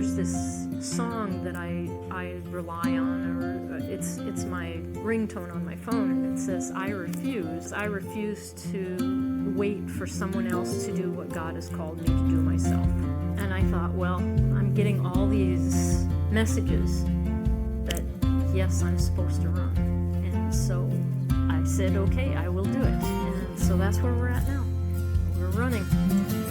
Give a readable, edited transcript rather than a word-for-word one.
there's this song that I rely on, or it's my ringtone on my phone, and it says, I refuse to wait for someone else to do what God has called me to do myself. And I thought, well, I'm getting all these messages that, yes, I'm supposed to run. And so I said, okay, I will do it. And so that's where we're at now. We're running.